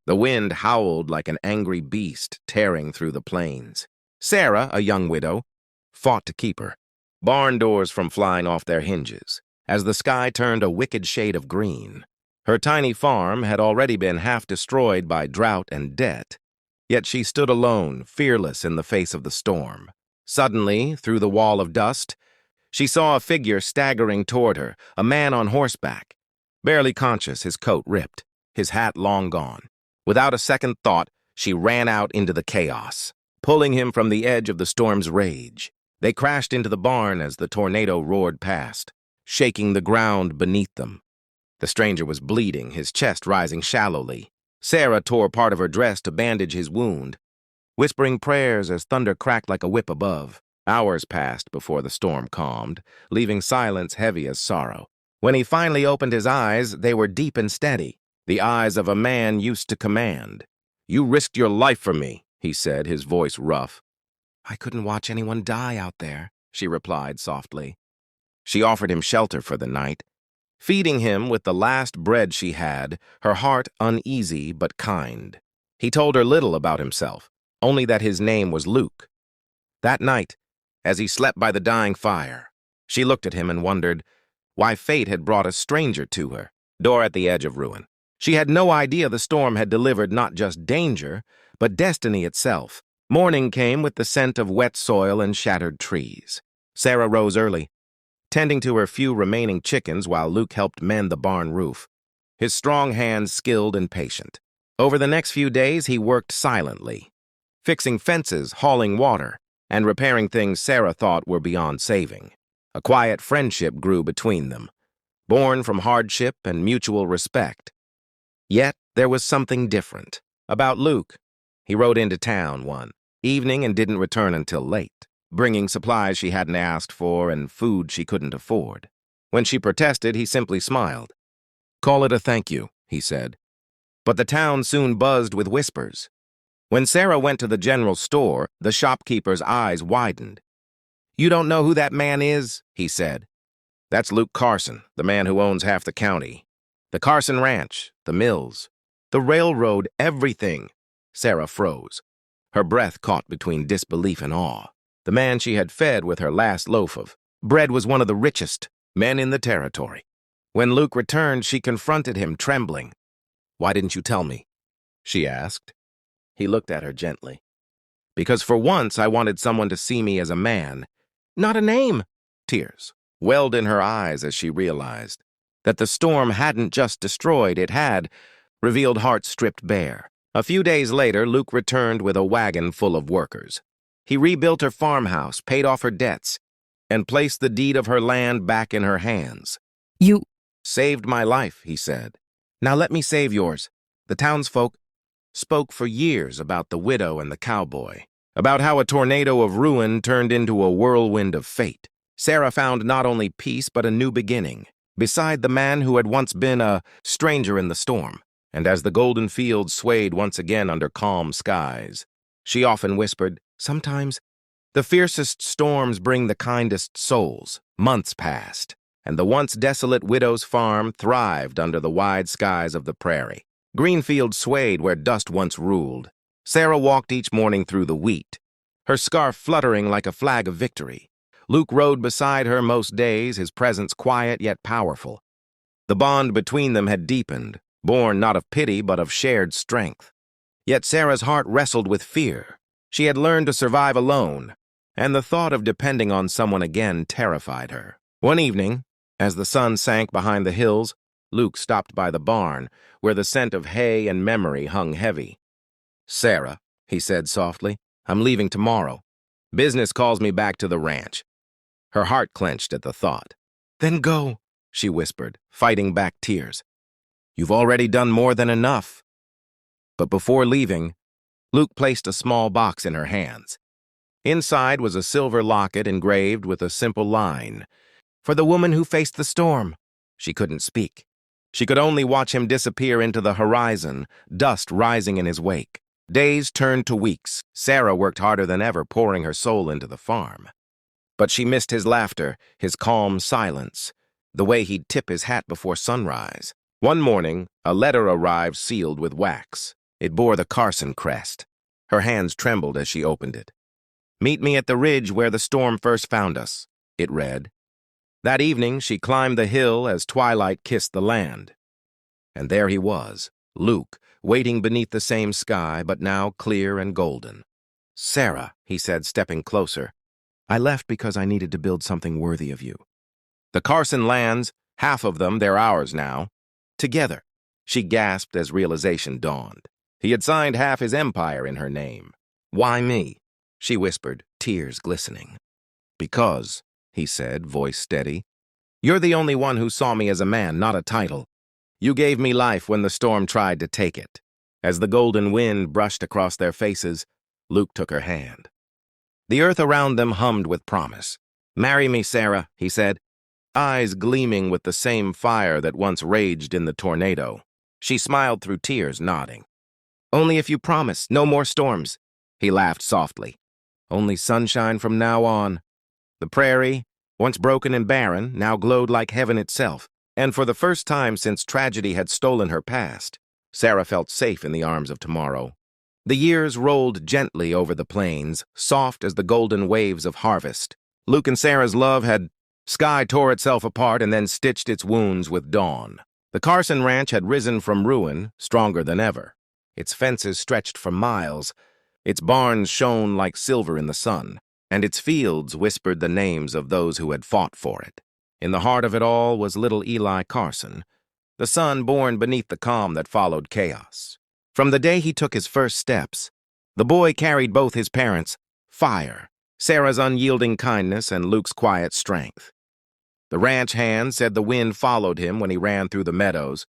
The wind howled like an angry beast tearing through the plains. Sarah, a young widow, fought to keep her. Barn doors from flying off their hinges, as the sky turned a wicked shade of green. Her tiny farm had already been half destroyed by drought and debt, yet she stood alone, fearless in the face of the storm. Suddenly, through the wall of dust, she saw a figure staggering toward her, a man on horseback. Barely conscious, his coat ripped, his hat long gone. Without a second thought, she ran out into the chaos, pulling him from the edge of the storm's rage. They crashed into the barn as the tornado roared past, shaking the ground beneath them. The stranger was bleeding, his chest rising shallowly. Sarah tore part of her dress to bandage his wound, whispering prayers as thunder cracked like a whip above. Hours passed before the storm calmed, leaving silence heavy as sorrow. When he finally opened his eyes, they were deep and steady, the eyes of a man used to command. "You risked your life for me," he said, his voice rough. "I couldn't watch anyone die out there," she replied softly. She offered him shelter for the night, feeding him with the last bread she had, her heart uneasy but kind. He told her little about himself, only that his name was Luke. That night, as he slept by the dying fire, she looked at him and wondered why fate had brought a stranger to her, door at the edge of ruin. She had no idea the storm had delivered not just danger, but destiny itself. Morning came with the scent of wet soil and shattered trees. Sarah rose early, tending to her few remaining chickens while Luke helped mend the barn roof, his strong hands skilled and patient. Over the next few days, he worked silently, fixing fences, hauling water, and repairing things Sarah thought were beyond saving. A quiet friendship grew between them, born from hardship and mutual respect. Yet there was something different about Luke. He rode into town one evening and didn't return until late, bringing supplies she hadn't asked for and food she couldn't afford. When she protested, he simply smiled. "Call it a thank you," he said. But the town soon buzzed with whispers. When Sarah went to the general store, the shopkeeper's eyes widened. "You don't know who that man is?" he said. "That's Luke Carson, the man who owns half the county. The Carson Ranch, the mills, the railroad, everything." Sarah froze. Her breath caught between disbelief and awe. The man she had fed with her last loaf of bread was one of the richest men in the territory. When Luke returned, she confronted him, trembling. "Why didn't you tell me?" she asked. He looked at her gently. "Because for once I wanted someone to see me as a man, not a name." Tears welled in her eyes as she realized that the storm hadn't just destroyed, it had revealed hearts stripped bare. A few days later, Luke returned with a wagon full of workers. He rebuilt her farmhouse, paid off her debts, and placed the deed of her land back in her hands. "You "Saved my life," he said. "Now let me save yours." The townsfolk spoke for years about the widow and the cowboy, about how a tornado of ruin turned into a whirlwind of fate. Sarah found not only peace but a new beginning, beside the man who had once been a stranger in the storm. And as the golden fields swayed once again under calm skies, she often whispered, "Sometimes the fiercest storms bring the kindest souls." Months passed, and the once desolate widow's farm thrived under the wide skies of the prairie. Green fields swayed where dust once ruled. Sarah walked each morning through the wheat, her scarf fluttering like a flag of victory. Luke rode beside her most days, his presence quiet yet powerful. The bond between them had deepened, born not of pity but of shared strength. Yet Sarah's heart wrestled with fear. She had learned to survive alone, and the thought of depending on someone again terrified her. One evening, as the sun sank behind the hills, Luke stopped by the barn, where the scent of hay and memory hung heavy. "Sarah," he said softly, "I'm leaving tomorrow. Business calls me back to the ranch." Her heart clenched at the thought. "Then go," she whispered, fighting back tears. "You've already done more than enough." But before leaving, Luke placed a small box in her hands. Inside was a silver locket engraved with a simple line, "For the woman who faced the storm." She couldn't speak. She could only watch him disappear into the horizon, dust rising in his wake. Days turned to weeks. Sarah worked harder than ever, pouring her soul into the farm. But she missed his laughter, his calm silence, the way he'd tip his hat before sunrise. One morning, a letter arrived sealed with wax. It bore the Carson crest. Her hands trembled as she opened it. "Meet me at the ridge where the storm first found us," it read. That evening, she climbed the hill as twilight kissed the land. And there he was, Luke, waiting beneath the same sky, but now clear and golden. "Sarah," he said, stepping closer, "I left because I needed to build something worthy of you. The Carson lands, half of them, they're ours now. Together." She gasped as realization dawned. He had signed half his empire in her name. "Why me?" she whispered, tears glistening. "Because," he said, voice steady, "you're the only one who saw me as a man, not a title. You gave me life when the storm tried to take it." As the golden wind brushed across their faces, Luke took her hand. The earth around them hummed with promise. "Marry me, Sarah," he said, eyes gleaming with the same fire that once raged in the tornado. She smiled through tears, nodding. "Only if you promise, no more storms." He laughed softly. "Only sunshine from now on." The prairie, once broken and barren, now glowed like heaven itself, and for the first time since tragedy had stolen her past, Sarah felt safe in the arms of tomorrow. The years rolled gently over the plains, soft as the golden waves of harvest. Luke and Sarah's love had sky tore itself apart and then stitched its wounds with dawn. The Carson Ranch had risen from ruin, stronger than ever. Its fences stretched for miles, its barns shone like silver in the sun, and its fields whispered the names of those who had fought for it. In the heart of it all was little Eli Carson, the son born beneath the calm that followed chaos. From the day he took his first steps, the boy carried both his parents' fire, Sarah's unyielding kindness and Luke's quiet strength. The ranch hand said the wind followed him when he ran through the meadows,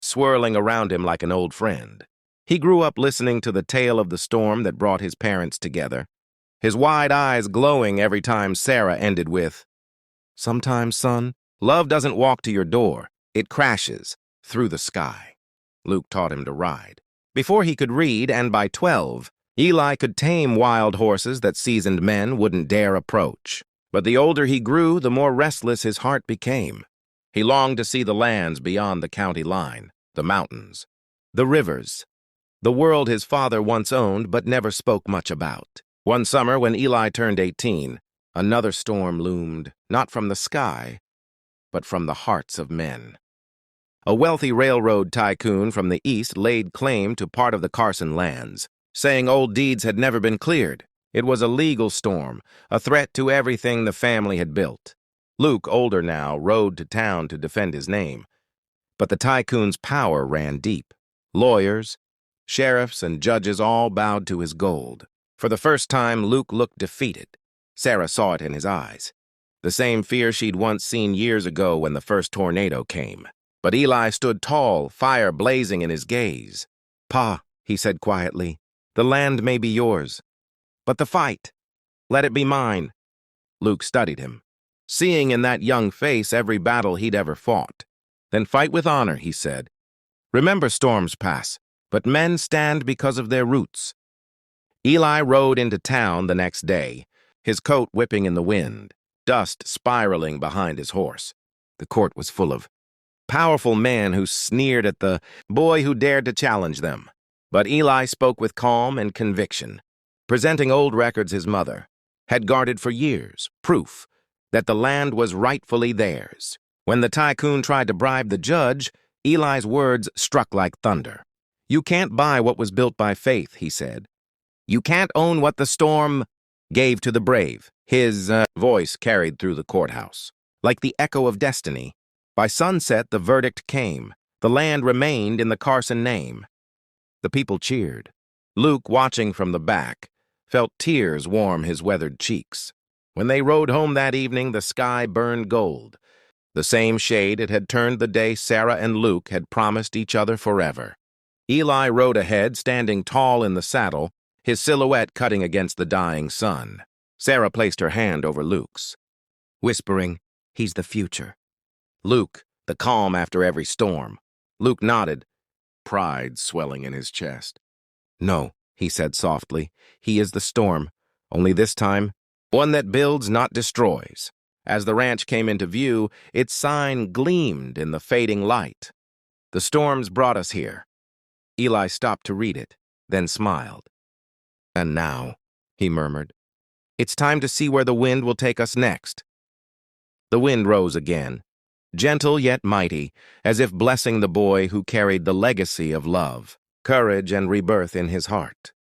swirling around him like an old friend. He grew up listening to the tale of the storm that brought his parents together, his wide eyes glowing every time Sarah ended with, "Sometimes, son, love doesn't walk to your door, it crashes through the sky." Luke taught him to ride. Before he could read, and by 12, Eli could tame wild horses that seasoned men wouldn't dare approach. But the older he grew, the more restless his heart became. He longed to see the lands beyond the county line, the mountains, the rivers, the world his father once owned but never spoke much about. One summer, when Eli turned 18, another storm loomed, not from the sky, but from the hearts of men. A wealthy railroad tycoon from the east laid claim to part of the Carson lands, saying old deeds had never been cleared. It was a legal storm, a threat to everything the family had built. Luke, older now, rode to town to defend his name. But the tycoon's power ran deep. Lawyers, sheriffs, and judges all bowed to his gold. For the first time, Luke looked defeated. Sarah saw it in his eyes. The same fear she'd once seen years ago when the first tornado came. But Eli stood tall, fire blazing in his gaze. "Pa," he said quietly, "the land may be yours. But the fight, let it be mine." Luke studied him, seeing in that young face every battle he'd ever fought. "Then fight with honor," he said. "Remember storms pass, but men stand because of their roots." Eli rode into town the next day, his coat whipping in the wind, dust spiraling behind his horse. The court was full of powerful men who sneered at the boy who dared to challenge them. But Eli spoke with calm and conviction, presenting old records his mother had guarded for years, proof that the land was rightfully theirs. When the tycoon tried to bribe the judge, Eli's words struck like thunder. "You can't buy what was built by faith," he said. "You can't own what the storm gave to the brave." His voice carried through the courthouse, like the echo of destiny. By sunset, the verdict came. The land remained in the Carson name. The people cheered. Luke, watching from the back, felt tears warm his weathered cheeks. When they rode home that evening, the sky burned gold, the same shade it had turned the day Sarah and Luke had promised each other forever. Eli rode ahead, standing tall in the saddle, his silhouette cutting against the dying sun. Sarah placed her hand over Luke's, whispering, "He's the future." Luke, the calm after every storm. Luke nodded, pride swelling in his chest. "No," he said softly, "he is the storm, only this time, one that builds, not destroys." As the ranch came into view, its sign gleamed in the fading light. "The storms brought us here. Eli stopped to read it, then smiled. "And now," he murmured, "it's time to see where the wind will take us next." The wind rose again, gentle yet mighty, as if blessing the boy who carried the legacy of love, courage, and rebirth in his heart.